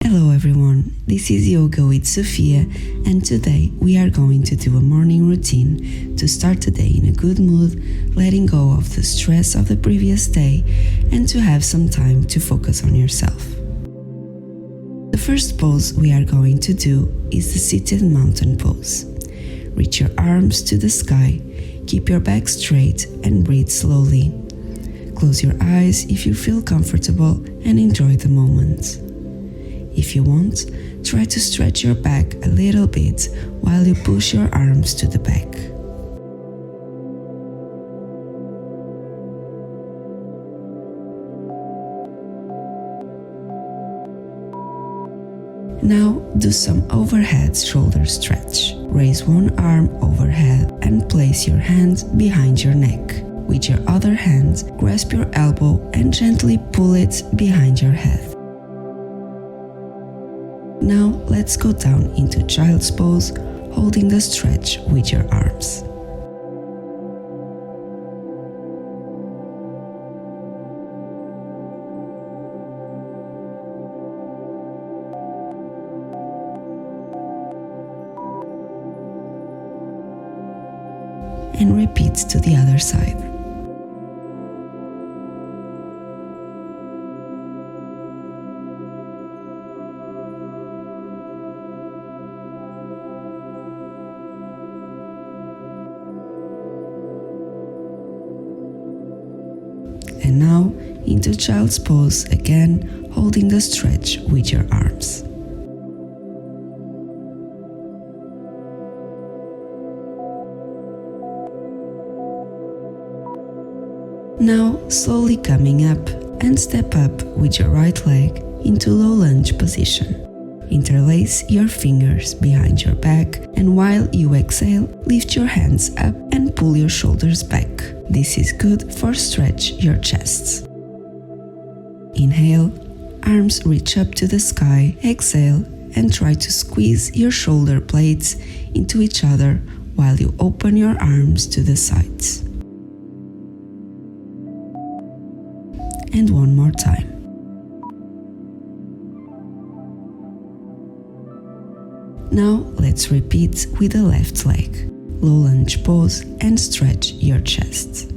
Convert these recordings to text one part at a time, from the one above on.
Hello everyone, this is Yoga with Sofia, and today we are going to do a morning routine to start the day in a good mood, letting go of the stress of the previous day and to have some time to focus on yourself. The first pose we are going to do is the seated mountain pose. Reach your arms to the sky, keep your back straight and breathe slowly. Close your eyes if you feel comfortable and enjoy the moment. If you want, try to stretch your back a little bit while you push your arms to the back. Now do some overhead shoulder stretch. Raise one arm overhead and place your hand behind your neck. With your other hand, grasp your elbow and gently pull it behind your head. Now let's go down into child's pose, holding the stretch with your arms. And repeat to the other side. And now into child's pose again, holding the stretch with your arms. Now slowly coming up and step up with your right leg into low lunge position. Interlace your fingers behind your back, and while you exhale, lift your hands up and pull your shoulders back. This is good for stretch your chests. Inhale, arms reach up to the sky. Exhale and try to squeeze your shoulder blades into each other while you open your arms to the sides. And one more time. Now let's repeat with the left leg. Low lunge pose and stretch your chest.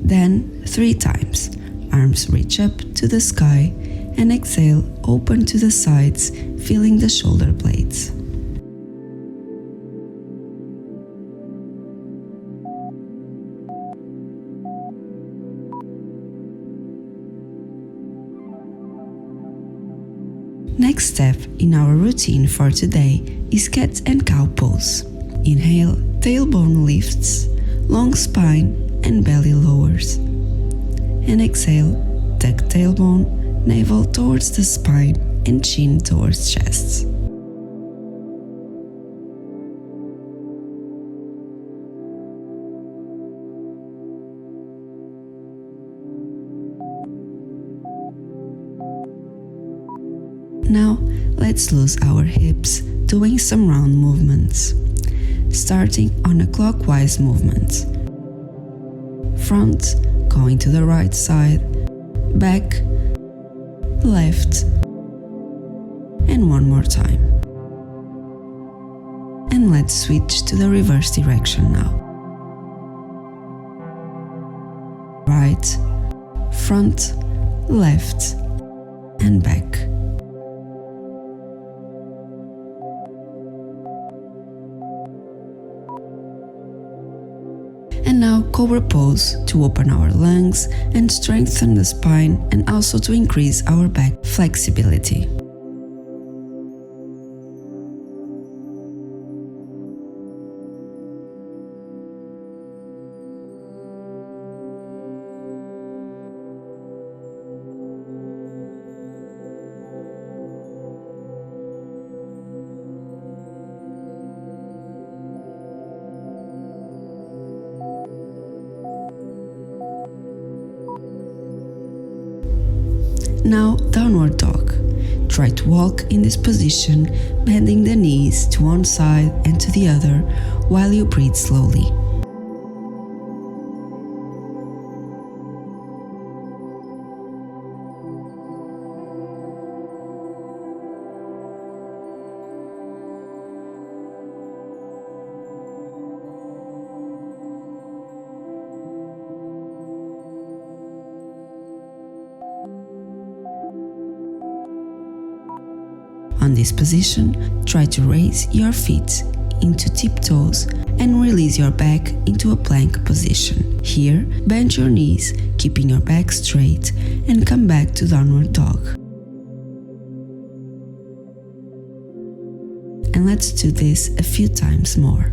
Then 3 times. Arms reach up to the sky and exhale, open to the sides, feeling the shoulder blades. Next step in our routine for today is cat and cow pose. Inhale, tailbone lifts, long spine and belly lowers. And exhale, tuck tailbone, navel towards the spine and chin towards chest. Now let's loose our hips, doing some round movements. Starting on a clockwise movement. Front, going to the right side, back, left, and one more time. And let's switch to the reverse direction now. Right, front, left, and back. And now cobra pose to open our lungs and strengthen the spine, and also to increase our back flexibility. Now downward dog. Try to walk in this position, bending the knees to one side and to the other while you breathe slowly. On this position, try to raise your feet into tiptoes and release your back into a plank position. Here, bend your knees, keeping your back straight, and come back to downward dog. And let's do this a few times more.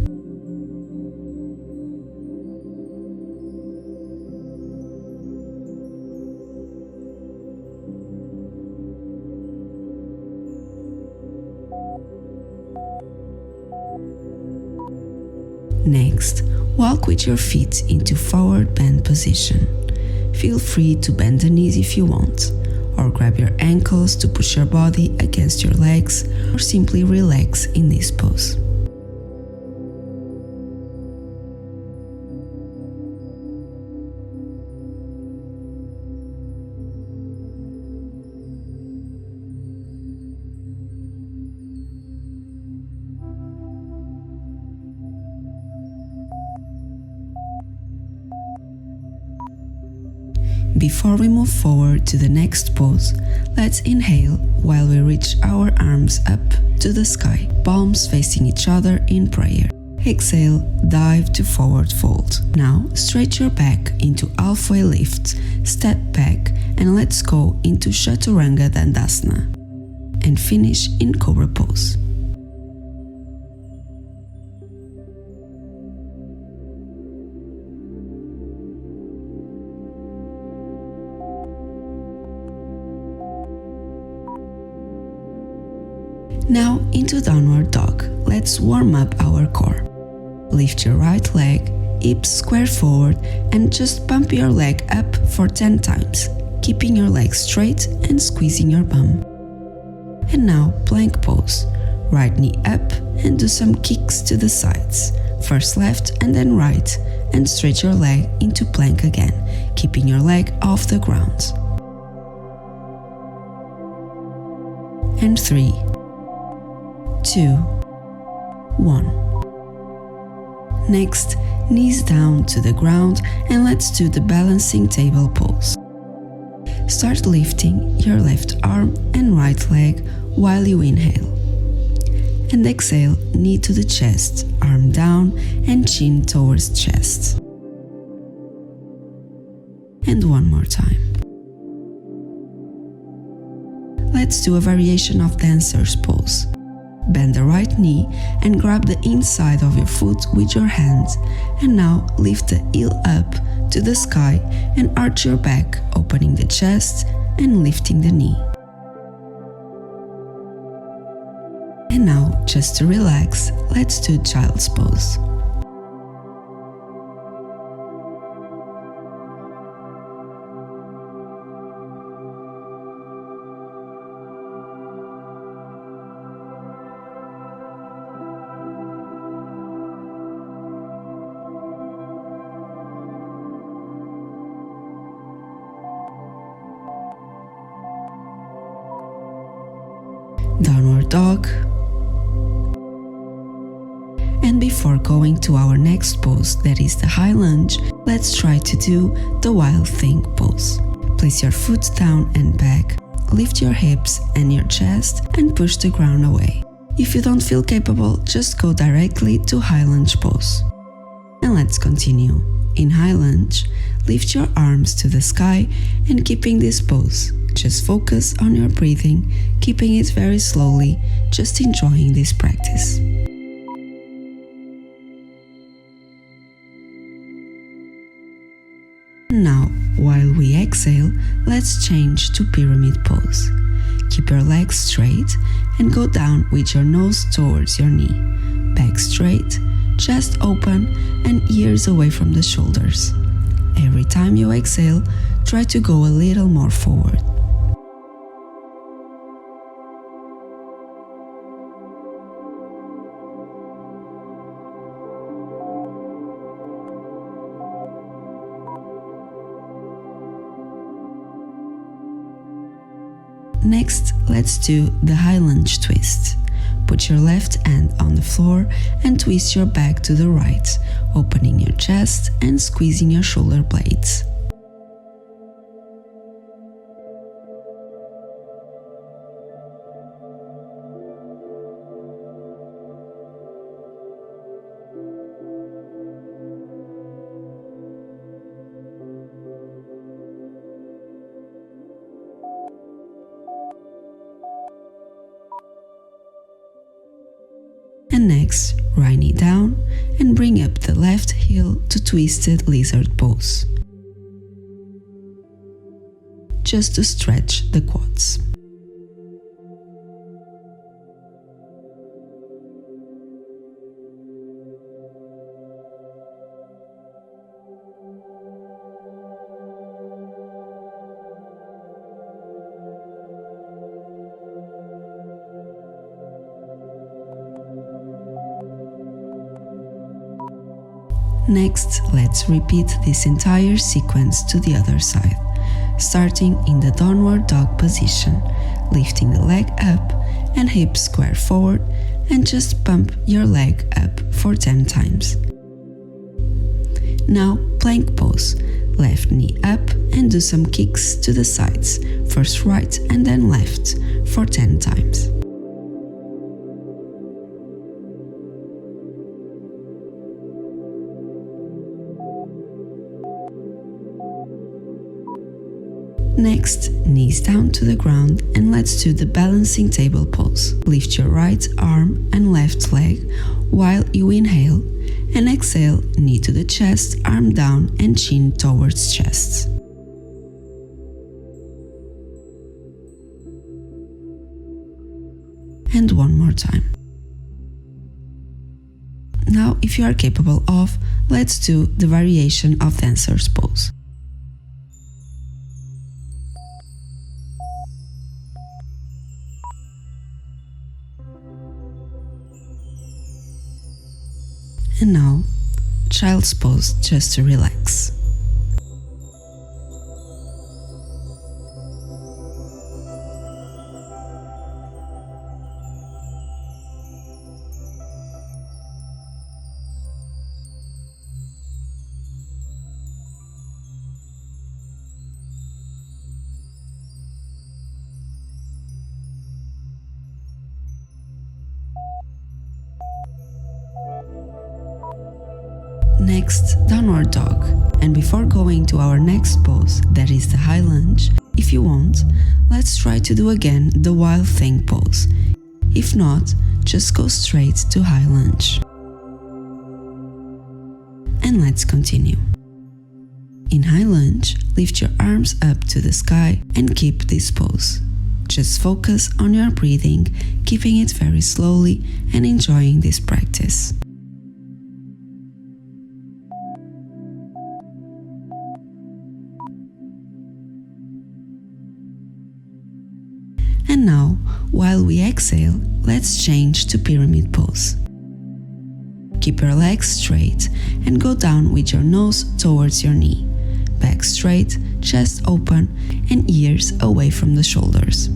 Next, walk with your feet into forward bend position. Feel free to bend the knees if you want, or grab your ankles to push your body against your legs, or simply relax in this pose. Before we move forward to the next pose, let's inhale while we reach our arms up to the sky, palms facing each other in prayer. Exhale, dive to forward fold. Now, stretch your back into halfway lift, step back, and let's go into Chaturanga Dandasana, and finish in Cobra pose. Now into downward dog. Let's warm up our core. Lift your right leg, hips square forward, and just pump your leg up for 10 times, keeping your leg straight and squeezing your bum. And now plank pose. Right knee up and do some kicks to the sides. First left and then right, and stretch your leg into plank again, keeping your leg off the ground. And 3, 2, 1. Next, knees down to the ground, and let's do the balancing table pose. Start lifting your left arm and right leg while you inhale. And exhale, knee to the chest, arm down and chin towards chest. And one more time. Let's do a variation of dancer's pose. Bend the right knee and grab the inside of your foot with your hands, and now lift the heel up to the sky and arch your back, opening the chest and lifting the knee. And now, just to relax, let's do child's pose. Downward dog. And before going to our next pose, that is the high lunge, let's try to do the wild thing pose. Place your foot down and back, lift your hips and your chest, and push the ground away. If you don't feel capable, just go directly to high lunge pose. And let's continue. In high lunge, lift your arms to the sky and keeping this pose. Just focus on your breathing, keeping it very slowly, just enjoying this practice. Now, while we exhale, let's change to pyramid pose. Keep your legs straight and go down with your nose towards your knee. Back straight, chest open, and ears away from the shoulders. Every time you exhale, try to go a little more forward. Next, let's do the high lunge twist. Put your left hand on the floor and twist your back to the right, opening your chest and squeezing your shoulder blades. And next, right knee down and bring up the left heel to twisted lizard pose, just to stretch the quads. Next, let's repeat this entire sequence to the other side, starting in the downward dog position, lifting the leg up and hips square forward, and just pump your leg up for 10 times. Now, plank pose, left knee up and do some kicks to the sides, first right and then left for 10 times. Next, knees down to the ground and let's do the balancing table pose. Lift your right arm and left leg while you inhale, and exhale, knee to the chest, arm down and chin towards chest. And one more time. Now, if you are capable of, let's do the variation of dancer's pose. And now, child's pose, just to relax. Next, downward dog. And before going to our next pose, that is the high lunge, if you want, let's try to do again the wild thing pose. If not, just go straight to high lunge. And let's continue. In high lunge, lift your arms up to the sky and keep this pose. Just focus on your breathing, keeping it very slowly and enjoying this practice. And now, while we exhale, let's change to pyramid pose. Keep your legs straight and go down with your nose towards your knee. Back straight, chest open and ears away from the shoulders.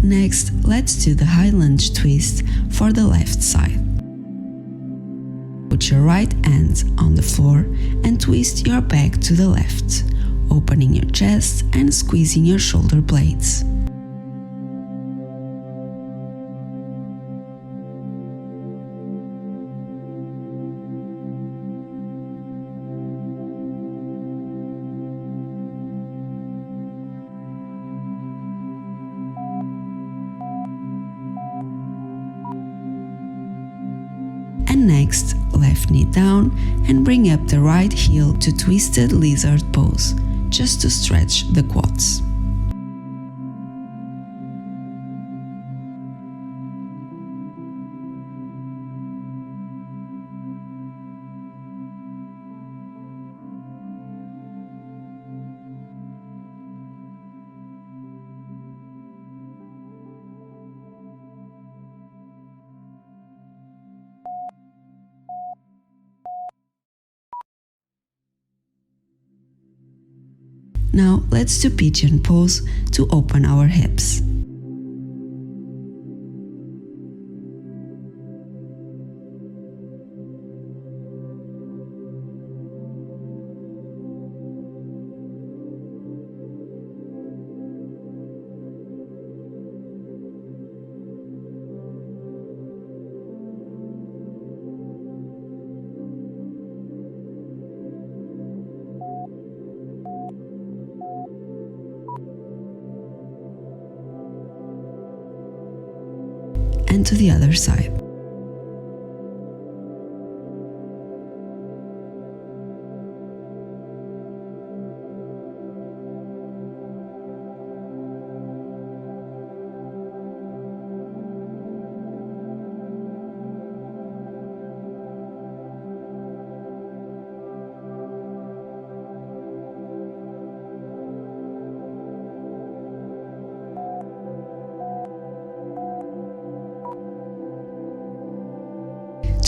Next, let's do the high lunge twist for the left side. Put your right hand on the floor and twist your back to the left, opening your chest and squeezing your shoulder blades. And next, left knee down and bring up the right heel to twisted lizard pose, just to stretch the quads. Now let's do pigeon pose to open our hips. and to the other side.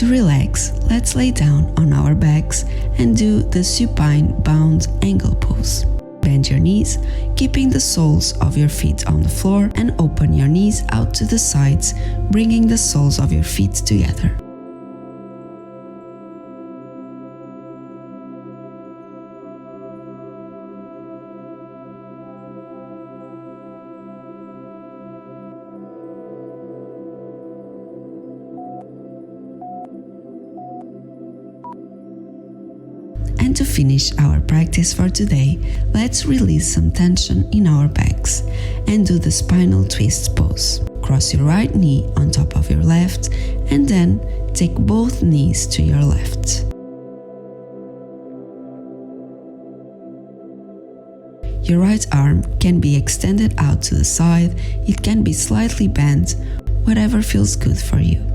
To relax, let's lay down on our backs and do the supine bound angle pose. Bend your knees, keeping the soles of your feet on the floor, and open your knees out to the sides, bringing the soles of your feet together. And to finish our practice for today, let's release some tension in our backs and do the spinal twist pose. Cross your right knee on top of your left and then take both knees to your left. Your right arm can be extended out to the side, it can be slightly bent, whatever feels good for you.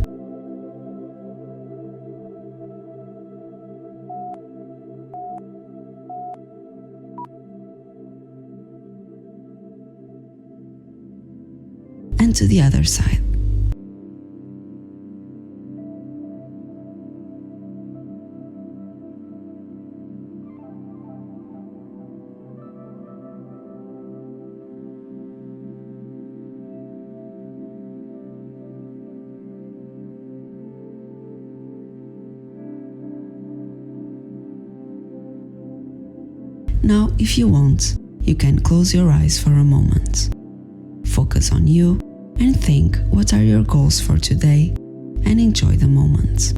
And to the other side. Now, if you want, you can close your eyes for a moment. Focus on you and think what are your goals for today and enjoy the moment.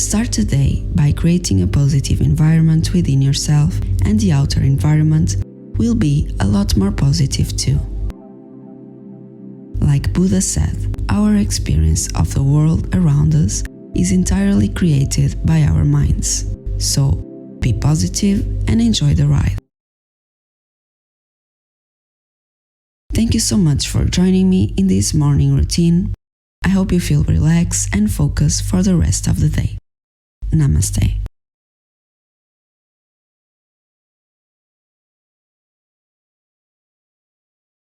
Start today by creating a positive environment within yourself, and the outer environment will be a lot more positive too. Like Buddha said, our experience of the world around us is entirely created by our minds. So, be positive and enjoy the ride. Thank you so much for joining me in this morning routine. I hope you feel relaxed and focused for the rest of the day. Namaste.